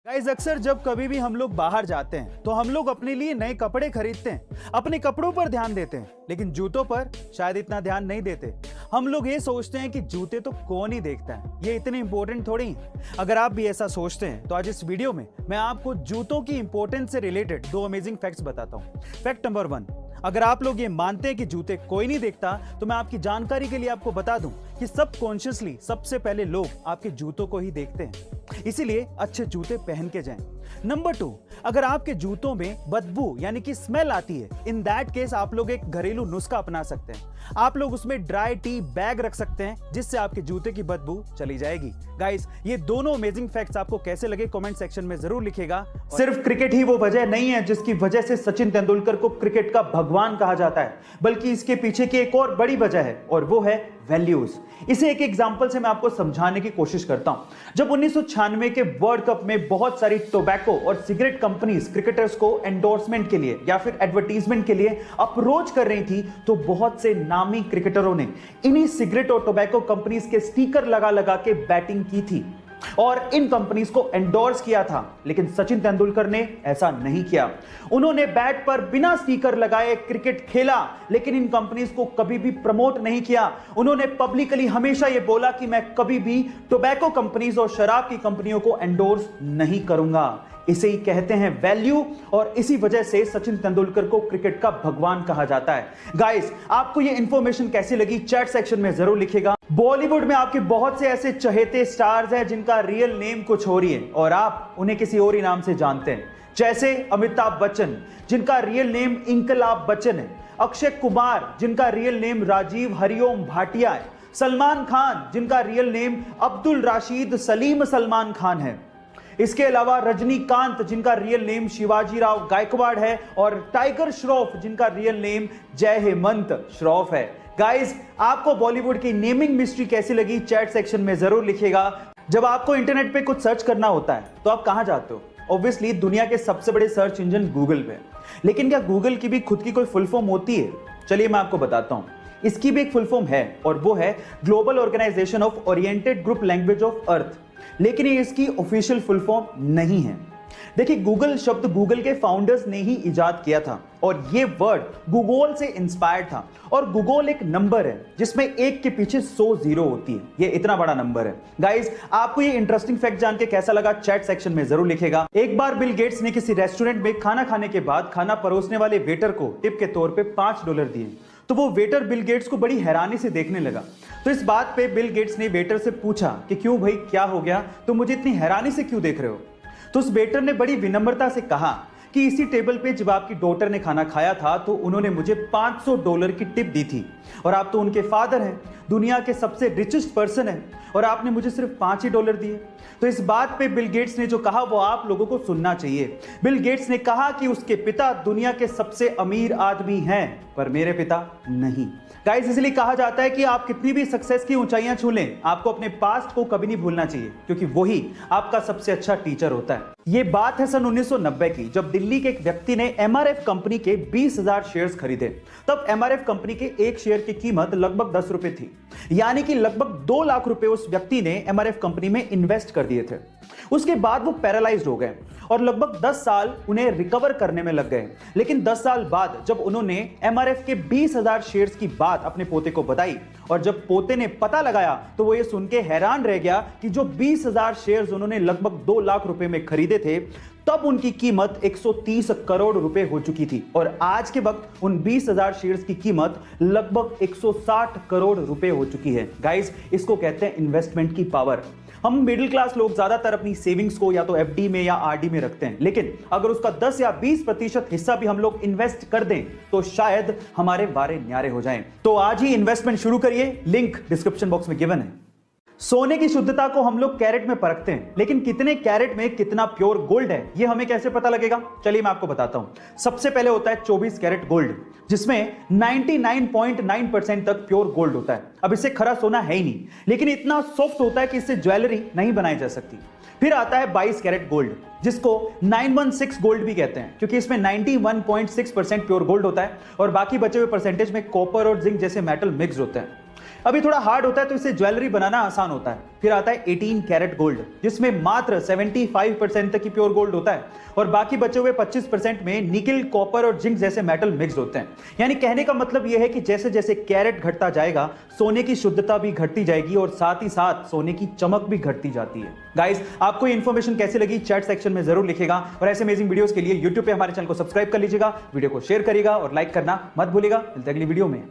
Guys अक्सर जब कभी भी हम लोग बाहर जाते हैं तो हम लोग अपने लिए नए कपड़े खरीदते हैं, अपने कपड़ों पर ध्यान देते हैं, लेकिन जूतों पर शायद इतना ध्यान नहीं देते। हम लोग ये सोचते हैं कि जूते तो कौन ही देखता है, ये इतने इंपॉर्टेंट थोड़ी हैं। अगर आप भी ऐसा सोचते हैं तो आज इस वीडियो में मैं आपको जूतों की इंपॉर्टेंस से रिलेटेड दो अमेजिंग फैक्ट्स बताता हूँ। फैक्ट नंबर 1, अगर आप लोग ये मानते हैं कि जूते कोई नहीं देखता तो मैं आपकी जानकारी के लिए आपको बता दूं कि सबकॉन्शियसली सबसे पहले लोग आपके जूतों को ही देखते हैं, इसीलिए अच्छे जूते पहन के जाएं। नंबर 2, अगर आपके जूतों में बदबू यानी कि स्मेल आती है, इन दैट केस आप लोग एक घरेलू नुस्खा अपना सकते हैं। आप लोग उसमें ड्राई टी बैग रख सकते हैं जिससे आपके जूते की बदबू चली जाएगी। गाइस ये दोनों अमेजिंग फैक्ट्स आपको कैसे लगे कमेंट सेक्शन में जरूर लिखिएगा। सिर्फ क्रिकेट ही वो वजह नहीं है जिसकी वजह से सचिन तेंदुलकर को क्रिकेट का भगवान कहा जाता है, बल्कि इसके पीछे की एक और बड़ी वजह है और वो है वैल्यूज। इसे एक एग्जांपल से मैं आपको समझाने की कोशिश करता हूं। जब 1996 के वर्ल्ड कप में बहुत सारी टोबैको और सिगरेट कंपनीज क्रिकेटर्स को एंडोर्समेंट के लिए या फिर एडवर्टीजमेंट के लिए अप्रोच कर रही थी, तो बहुत से नामी क्रिकेटरों ने इन्हीं सिगरेट और टोबैको कंपनीज के स्टिकर लगा लगा के बैटिंग की थी और इन कंपनीज को एंडोर्स किया था। लेकिन सचिन तेंदुलकर ने ऐसा नहीं किया। उन्होंने बैट पर बिना स्टिकर लगाए क्रिकेट खेला, लेकिन इन कंपनीज को कभी भी प्रमोट नहीं किया। उन्होंने पब्लिकली हमेशा यह बोला कि मैं कभी भी टोबैको कंपनीज और शराब की कंपनियों को एंडोर्स नहीं करूंगा। इसे ही कहते हैं वैल्यू, और इसी वजह से सचिन तेंदुलकर को क्रिकेट का भगवान कहा जाता है। गाइस आपको ये इंफॉर्मेशन कैसी लगी चैट सेक्शन में जरूर लिखिएगा। बॉलीवुड में आपके बहुत से ऐसे चहेते स्टार्स हैं जिनका रियल नेम कुछ और ही है और आप उन्हें किसी और ही नाम से जानते हैं, जैसे अमिताभ बच्चन जिनका रियल नेम इंकलाब बच्चन है, अक्षय कुमार जिनका रियल नेम राजीव हरिओम भाटिया है, सलमान खान जिनका रियल नेम अब्दुल राशिद सलीम सलमान खान है, इसके अलावा रजनीकांत जिनका रियल नेम शिवाजी राव गायकवाड़ है, और टाइगर श्रॉफ जिनका रियल नेम जय हेमंत श्रॉफ है। गाइस आपको बॉलीवुड की नेमिंग मिस्ट्री कैसी लगी चैट सेक्शन में जरूर लिखिएगा। जब आपको इंटरनेट पे कुछ सर्च करना होता है तो आप कहां जाते हो? ऑब्वियसली दुनिया के सबसे बड़े सर्च इंजन गूगल पे। लेकिन क्या गूगल की भी खुद की कोई फुल फॉर्म होती है? चलिए मैं आपको बताता हूं। इसकी भी एक फुल फॉर्म है और वो है global organisation of oriented group language of earth, लेकिन ये इसकी ऑफिशियल फुल फॉर्म नहीं है। देखिए गूगल शब्द गूगल के फाउंडर्स ने ही इजाद किया था और ये वर्ड गूगल से इंस्पायर्ड था, और गूगल एक नंबर है जिसमें एक के पीछे 100 जीरो होती है। ये इतना बड़ा नंबर है। गाइस आपको ये इंटरेस्टिंग फैक्ट जान के कैसा लगा चैट सेक्शन में जरूर लिखिएगा। एक बार बिल गेट्स ने किसी रेस्टोरेंट में खाना खाने के बाद खाना परोसने वाले वेटर को टिप के तौर पे $5 दिए, तो वो वेटर बिल गेट्स को बड़ी हैरानी से देखने लगा। तो इस बात पे बिल गेट्स ने वेटर से पूछा कि क्यों भाई क्या हो गया, तो मुझे इतनी हैरानी से क्यों देख रहे हो? तो उस वेटर ने बड़ी विनम्रता से कहा कि इसी टेबल पे जब आपकी डॉटर ने खाना खाया था तो उन्होंने मुझे $500 की टिप दी थी, और आप तो उनके फादर हैं, दुनिया के सबसे रिचेस्ट पर्सन हैं, और आपने मुझे सिर्फ $5 दिए। तो इस बात पे बिल गेट्स ने जो कहा वो आप लोगों को सुनना चाहिए। बिल गेट्स ने कहा कि उसके पिता दुनिया के सबसे अमीर आदमी हैं, पर मेरे पिता नहीं। गाइस इसलिए कहा जाता है कि आप कितनी भी सक्सेस की ऊंचाइयां छू लें, आपको अपने पास्ट को कभी नहीं भूलना चाहिए, क्योंकि वही आपका सबसे अच्छा टीचर होता है। ये बात है सन 1990 की, जब दिल्ली के एक व्यक्ति ने एमआरएफ कंपनी के 20,000 शेयर्स खरीदे। तब एमआरएफ कंपनी के एक शेयर की कीमत लगभग 10 रुपए थी, यानी कि लगभग 2 लाख रुपए उस व्यक्ति ने एमआरएफ कंपनी में इन्वेस्ट कर दिए थे। उसके बाद वो पैरालाइज्ड हो गए और लगभग 10 साल उन्हें रिकवर करने में लग गए। लेकिन 10 साल बाद जब उन्होंने एमआरएफ के 20,000 शेयर्स की बात अपने पोते को बताई, और जब पोते ने पता लगाया, तो वो ये सुन के हैरान रह गया कि जो 20,000 शेयर्स उन्होंने लगभग 2 लाख रुपए में खरीदे थे, तब उनकी कीमत 130 करोड़ रुपए हो चुकी थी, और आज के वक्त उन 20,000 शेयर्स की कीमत लगभग 160 करोड़ रुपए हो चुकी है। गाइस इसको कहते हैं इन्वेस्टमेंट की पावर। हम मिडिल क्लास लोग ज्यादातर अपनी सेविंग्स को या तो एफडी में या आरडी में रखते हैं, लेकिन अगर उसका 10 या 20% हिस्सा भी हम लोग इन्वेस्ट कर दें तो शायद हमारे वारे न्यारे हो जाएं। तो आज ही इन्वेस्टमेंट शुरू करिए, लिंक डिस्क्रिप्शन बॉक्स में गिवन है। सोने की शुद्धता को हम लोग कैरेट में परखते हैं, लेकिन कितने कैरेट में कितना प्योर गोल्ड है ये हमें कैसे पता लगेगा? चलिए मैं आपको बताता हूं। सबसे पहले होता है 24 कैरेट गोल्ड, जिसमें 99.9% तक प्योर गोल्ड होता है। अब इससे खरा सोना है ही नहीं, लेकिन इतना सॉफ्ट होता है कि इससे ज्वेलरी नहीं बनाई जा सकती। फिर आता है 22 कैरेट गोल्ड, जिसको 916 गोल्ड भी कहते हैं, क्योंकि इसमें 91.6% प्योर गोल्ड होता है और बाकी बचे हुए परसेंटेज में कॉपर और जिंक जैसे मेटल मिक्स होते हैं। अभी थोड़ा हार्ड होता है तो इसे ज्वेलरी बनाना आसान होता है। फिर आता है 18 कैरेट गोल्ड, जिसमें मात्र 75% तक की प्योर गोल्ड होता है और बाकी बचे हुए 25% में निकल, कॉपर और जिंक जैसे मेटल मिक्स होते हैं। यानी कहने का मतलब यह है कि जैसे जैसे कैरेट घटता जाएगा, सोने की शुद्धता भी घटती जाएगी और साथ ही साथ सोने की चमक भी घटती जाती है। गाइस, आपको ये इंफॉर्मेशन कैसी लगी चैट सेक्शन में जरूर लिखिएगा और ऐसे अमेजिंग वीडियोस के लिए YouTube पे हमारे चैनल को सब्सक्राइब कर लीजिएगा, वीडियो को शेयर करिएगा और लाइक करना मत भूलिएगा। मिलते हैं अगली वीडियो में।